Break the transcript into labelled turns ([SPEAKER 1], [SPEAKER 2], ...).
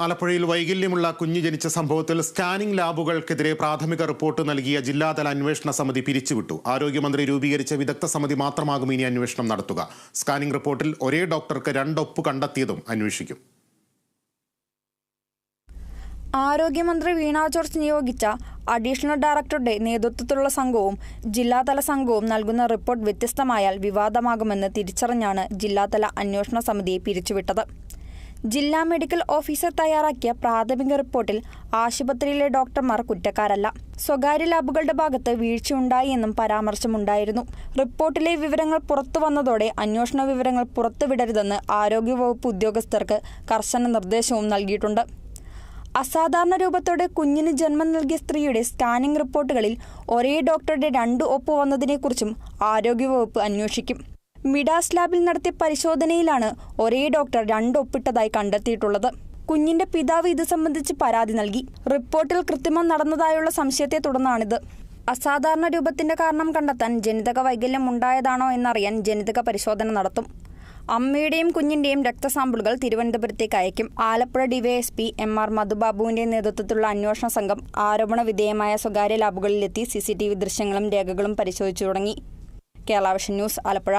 [SPEAKER 1] ആലപ്പുഴയിൽ വൈകല്യമുള്ള കുഞ്ഞ് ജനിച്ച സംഭവത്തിൽ സ്കാനിംഗ് ലാബുകൾക്കെതിരെ പ്രാഥമിക റിപ്പോർട്ട് നൽകിയ ജില്ലാതല അന്വേഷണ സമിതി പിരിച്ചുവിട്ടു. ആരോഗ്യമന്ത്രി രൂപീകരിച്ച വിദഗ്ധ സമിതി മാത്രമാകും ഇനി അന്വേഷണം നടത്തുക. സ്കാനിംഗ് റിപ്പോർട്ടിൽ ഒരേ ഡോക്ടർക്ക് 2 ഒപ്പ് കണ്ടെത്തിയതും അന്വേഷിക്കും.
[SPEAKER 2] ആരോഗ്യമന്ത്രി വീണ ജോർജ് നിയോഗിച്ച അഡീഷണൽ ഡയറക്ടറുടെ നേതൃത്വത്തിലുള്ള സംഘവും ജില്ലാതല സംഘവും നൽകുന്ന റിപ്പോർട്ട് വ്യത്യസ്തമായാൽ വിവാദമാകുമെന്ന് തിരിച്ചറിഞ്ഞാണ് ജില്ലാതല അന്വേഷണ സമിതിയെ പിരിച്ചുവിട്ടത്. ജില്ലാ മെഡിക്കൽ ഓഫീസർ തയ്യാറാക്കിയ പ്രാഥമിക റിപ്പോർട്ടിൽ ആശുപത്രിയിലെ ഡോക്ടർമാർ കുറ്റക്കാരല്ല, സ്വകാര്യ ലാബുകളുടെ ഭാഗത്ത് വീഴ്ചയുണ്ടായി എന്നും പരാമർശമുണ്ടായിരുന്നു. റിപ്പോർട്ടിലെ വിവരങ്ങൾ പുറത്തു വന്നതോടെ അന്വേഷണ വിവരങ്ങൾ പുറത്തുവിടരുതെന്ന് ആരോഗ്യവകുപ്പ് ഉദ്യോഗസ്ഥർക്ക് കർശന നിർദ്ദേശവും നൽകിയിട്ടുണ്ട്. അസാധാരണ രൂപത്തോടെ കുഞ്ഞിന് ജന്മം നൽകിയ സ്ത്രീയുടെ സ്കാനിംഗ് റിപ്പോർട്ടുകളിൽ ഒരേ ഡോക്ടറുടെ 2 ഒപ്പ് വന്നതിനെക്കുറിച്ചും ആരോഗ്യവകുപ്പ് അന്വേഷിക്കും. മിഡാസ് ലാബിൽ നടത്തിയ പരിശോധനയിലാണ് ഒരേ ഡോക്ടർ 2 ഒപ്പിട്ടതായി കണ്ടെത്തിയിട്ടുള്ളത്. കുഞ്ഞിന്റെ പിതാവ് ഇത് സംബന്ധിച്ച് പരാതി നൽകി. റിപ്പോർട്ടിൽ കൃത്രിമം നടന്നതായുള്ള സംശയത്തെ തുടർന്നാണിത്. അസാധാരണ രൂപത്തിന്റെ കാരണം കണ്ടെത്താൻ ജനിതക വൈകല്യം ഉണ്ടായതാണോ എന്നറിയാൻ ജനിതക പരിശോധന നടത്തും. അമ്മയുടെയും കുഞ്ഞിന്റെയും രക്തസാമ്പിളുകൾ തിരുവനന്തപുരത്തേക്ക് അയക്കും. ആലപ്പുഴ ഡിവൈഎസ്പി MR മധുബാബുവിന്റെ നേതൃത്വത്തിലുള്ള അന്വേഷണ സംഘം ആരോപണ വിധേയമായ സ്വകാര്യ ലാബുകളിലെത്തി CCTV ദൃശ്യങ്ങളും രേഖകളും പരിശോധിച്ചു തുടങ്ങി. Kerala vision news, Alappuzha.